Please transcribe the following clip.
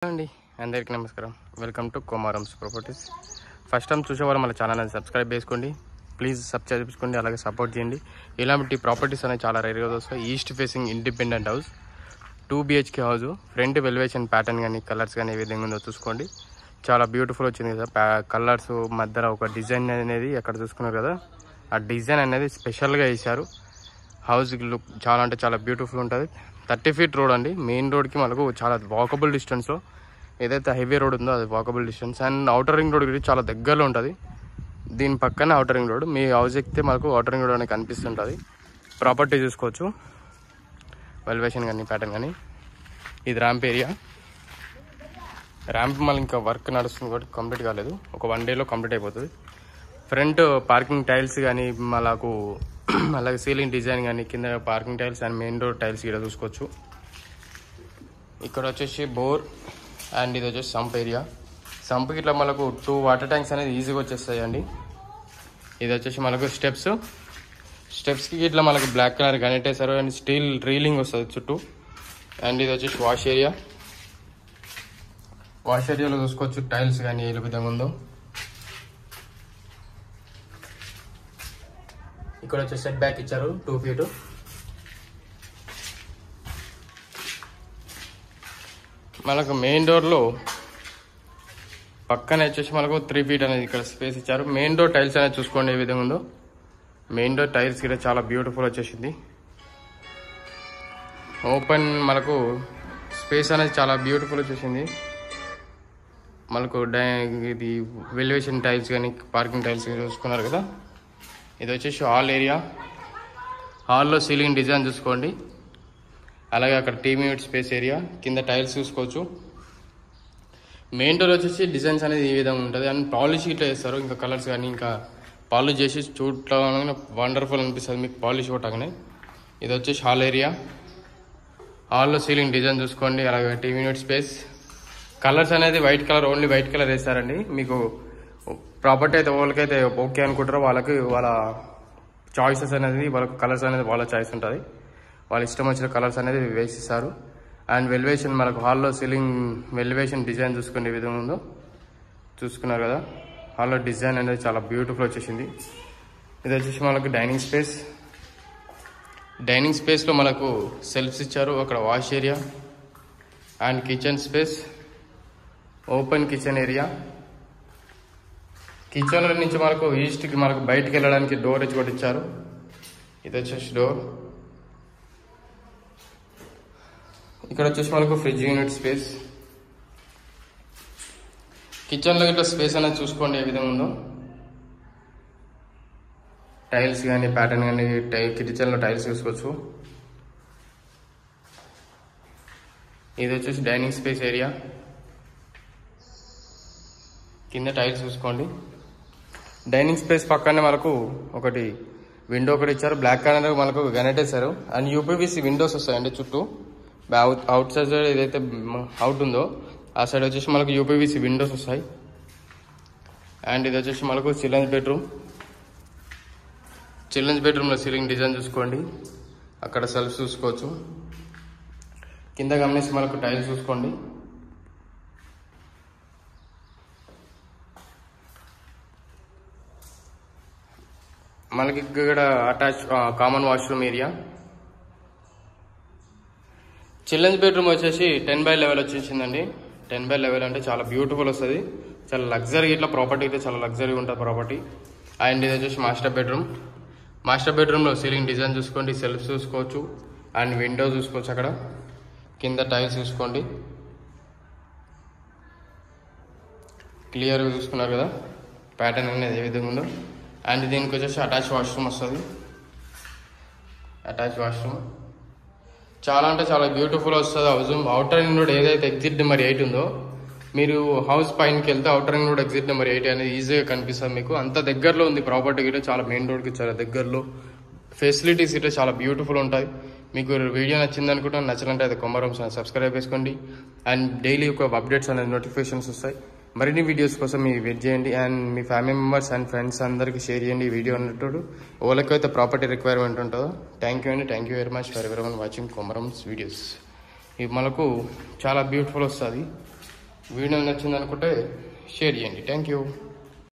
అండి అందరికీ నమస్కారం. Welcome to Komarams properties. First time చూసేవాళ్ళు మన ఛానల్ని సబ్స్క్రైబ్ చేసుకోండి, ప్లీజ్ సబ్స్క్రైబ్ చేసుకోండి, అలాగే సపోర్ట్ చేయండి. ఇలాంటి ప్రాపర్టీస్ అనేవి చాలా రేర్గా వస్తాయి. East facing independent house, 2 BHK house. Front వెల్వేషన్ pattern కానీ కలర్స్ కానీ ఏ విధంగా ఉందో చూసుకోండి. చాలా బ్యూటిఫుల్ వచ్చింది కదా. కలర్స్ మధ్యలో ఒక డిజైన్ అనేది అక్కడ చూసుకున్నారు కదా, ఆ డిజైన్ అనేది స్పెషల్గా వేశారు. హౌస్ లుక్ చాలా అంటే చాలా బ్యూటిఫుల్ ఉంటుంది. 30 feet రోడ్ అండి. మెయిన్ రోడ్కి మనకు చాలా వాకబుల్ డిస్టెన్స్లో, ఏదైతే హైవే రోడ్ ఉందో అది walkable distance. And outer ring road గురించి చాలా దగ్గరలో ఉంటుంది. దీని పక్కన అవుటర్ రింగ్ రోడ్. మీ హౌస్ ఎక్కితే మనకు అవుటర్ రింగ్ రోడ్ అనేది కనిపిస్తుంటుంది. ప్రాపర్టీ చూసుకోవచ్చు, వెల్వేషన్ కానీ ప్యాటర్న్ కానీ. ఇది ర్యాంప్ ఏరియా. ర్యాంప్ మళ్ళీ ఇంకా వర్క్ నడుస్తుంది కాబట్టి కంప్లీట్ కాలేదు, ఒక 1 dayలో కంప్లీట్ అయిపోతుంది. ఫ్రంట్ పార్కింగ్ టైల్స్ కానీ మనకు అలాగే సీలింగ్ డిజైన్ కానీ, కింద parking tiles and main door tiles ఇక్కడ చూసుకోవచ్చు. ఇక్కడ వచ్చేసి బోర్ అండ్ ఇది వచ్చేసి సంప్ ఏరియా. సంప్కి ఇట్లా మనకు 2 వాటర్ ట్యాంక్స్ అనేది ఈజీగా వచ్చేస్తాయి అండి. ఇది వచ్చేసి మనకు స్టెప్స్కి ఇట్లా మనకు బ్లాక్ కలర్ గ్రానైట్ వేసారు అండ్ స్టీల్ రీలింగ్ వస్తుంది చుట్టూ. అండ్ ఇది వచ్చేసి వాష్ ఏరియా. వాష్ ఏరియాలో చూసుకోవచ్చు టైల్స్ కానీ ఏ విధంగా ఉందో. ఇక్కడ వచ్చి సెట్ బ్యాక్ ఇచ్చారు 2 feet. మనకు మెయిన్ డోర్లో పక్కన వచ్చేసి మనకు 3 feet అనేది ఇక్కడ స్పేస్ ఇచ్చారు. మెయిన్ డోర్ టైల్స్ అనేది చూసుకోండి ఏ విధంగా ఉందో. మెయిన్ డోర్ టైల్స్ కూడా చాలా బ్యూటిఫుల్ వచ్చేసింది. ఓపెన్ మనకు స్పేస్ అనేది చాలా బ్యూటిఫుల్ వచ్చేసింది. మనకు ఇది వెల్వేషన్ టైల్స్ కానీ పార్కింగ్ టైల్స్ చూసుకున్నారు కదా. ఇది వచ్చేసి హాల్ ఏరియా. హాల్లో సీలింగ్ డిజైన్ చూసుకోండి, అలాగే అక్కడ టీవీ యూనిట్ స్పేస్ ఏరియా. కింద టైల్స్ చూసుకోవచ్చు. మెయిన్ డోర్ వచ్చేసి డిజైన్స్ అనేది ఈ విధంగా ఉంటుంది. అండ్ పాలిష్ ఇట్లా వేస్తారు, ఇంకా కలర్స్ కానీ ఇంకా పాలిష్ చేసి చూడటానికి వండర్ఫుల్ అనిపిస్తుంది మీకు పాలిష్ కొట్టగానే. ఇది వచ్చేసి హాల్ ఏరియా. హాల్లో సీలింగ్ డిజైన్ చూసుకోండి, అలాగే టీవీ యూనిట్ స్పేస్. కలర్స్ అనేది white colour, only white colour వేస్తారండి. మీకు ప్రాపర్టీ అయితే వాళ్ళకైతే ఓకే అనుకుంటారో వాళ్ళకి వాళ్ళ చాయిసెస్ అనేది, వాళ్ళకి కలర్స్ అనేది వాళ్ళ చాయిస్ ఉంటుంది. వాళ్ళ ఇష్టం వచ్చిన కలర్స్ అనేది వేసిస్తారు. అండ్ వెల్వేషన్ మనకు హాల్లో సీలింగ్ వెల్వేషన్ డిజైన్ చూసుకునే ఈ విధంగా ఉందో చూసుకున్నారు కదా. హాల్లో డిజైన్ అనేది చాలా బ్యూటిఫుల్ వచ్చేసింది. ఇది వచ్చేసి మనకు డైనింగ్ స్పేస్. డైనింగ్ స్పేస్లో మనకు సెల్ఫ్స్ ఇచ్చారు, అక్కడ wash area and kitchen space. Open kitchen area. Kitchen నుంచి మనకు ఈస్ట్కి మనకు బయటికి వెళ్ళడానికి డోర్ ఇచ్చి కూడా ఇచ్చారు. ఇది వచ్చేసి డోర్. ఇక్కడ వచ్చేసి మనకు ఫ్రిడ్జ్ యూనిట్ స్పేస్. కిచెన్లో ఇట్లా స్పేస్ అనేది చూసుకోండి ఏ విధంగా ఉందో. టైల్స్ కానీ ప్యాటర్న్ కానీ కిచెన్లో టైల్స్ చూసుకోవచ్చు. ఇది వచ్చేసి డైనింగ్ స్పేస్ ఏరియా. కింద టైల్స్ చూసుకోండి. డైనింగ్ స్పేస్ పక్కనే మనకు ఒకటి విండో ఒకటి ఇచ్చారు, బ్లాక్ కలర్ మనకు గ్రానైట్ వేసారు. అండ్ యూపీవీసీ విండోస్ వస్తాయండి చుట్టూ. అవుట్ సైడ్ ఏదైతే అవుట్ ఉందో ఆ సైడ్ వచ్చేసి మనకు యూపీవీసీ విండోస్ వస్తాయి. అండ్ ఇది వచ్చేసి మనకు చిల్డ్రన్స్ బెడ్రూమ్. చిల్డ్రన్స్ బెడ్రూమ్లో సీలింగ్ డిజైన్ చూసుకోండి, అక్కడ సెల్ఫ్ చూసుకోవచ్చు. కింద గమనిస్తే మనకు టైల్స్ చూసుకోండి. మనకి ఇక్కడ attach common washroom area. Children's bedroom వచ్చేసి 10/11 వచ్చేసిందండి. 10/11 అంటే చాలా బ్యూటిఫుల్ వస్తుంది, చాలా లగ్జరీ. ఇట్లా ప్రాపర్టీ అయితే చాలా లగ్జరీ ఉంటుంది ప్రాపర్టీ. అండ్ ఇది వచ్చేసి మాస్టర్ బెడ్రూమ్. మాస్టర్ బెడ్రూమ్లో సీలింగ్ డిజైన్ చూసుకోండి, సెల్ఫ్ చూసుకోవచ్చు అండ్ విండో చూసుకోవచ్చు. అక్కడ కింద టైల్స్ చూసుకోండి, క్లియర్గా చూసుకున్నారు కదా ప్యాటర్న్ అనేది ఏ విధంగా ఉందో. అండ్ దీనికి వచ్చేసి అటాచ్ వాష్రూమ్ వస్తుంది. అటాచ్ వాష్రూమ్ చాలా అంటే చాలా బ్యూటిఫుల్ వస్తుంది. హౌస్ అవుటర్ రింగ్ రోడ్ ఏదైతే ఎగ్జిట్ నెంబర్ 8 ఉందో, మీరు హౌస్ పైనకి వెళ్తే outer ring road exit number 8 అనేది ఈజీగా కనిపిస్తుంది మీకు. అంత దగ్గరలో ఉంది ప్రాపర్టీ కూడా, చాలా మెయిన్ రోడ్కి చాలా దగ్గరలో. ఫెసిలిటీస్ ఇట్లా చాలా బ్యూటిఫుల్ ఉంటాయి. మీకు వీడియో నచ్చింది అనుకుంటున్నాను. నచ్చినట్టు అయితే కొమరమ్స్ సబ్స్క్రైబ్ చేసుకోండి. అండ్ డైలీ ఒక అప్డేట్స్ అనేది నోటిఫికేషన్స్ వస్తాయి. మరిన్ని వీడియోస్ కోసం మీరు వెయిట్ చేయండి. అండ్ మీ ఫ్యామిలీ మెంబర్స్ అండ్ ఫ్రెండ్స్ అందరికీ షేర్ చేయండి ఈ వీడియో అన్నట్టు. వాళ్ళకైతే ప్రాపర్టీ రిక్వైర్మెంట్ ఉంటుందో. థ్యాంక్ యూ అండి. Thank you very much for everyone watching Komarams videos. ఇవి మనకు చాలా బ్యూటిఫుల్ వస్తుంది. వీడియో నచ్చింది అనుకుంటే షేర్ చేయండి. Thank you.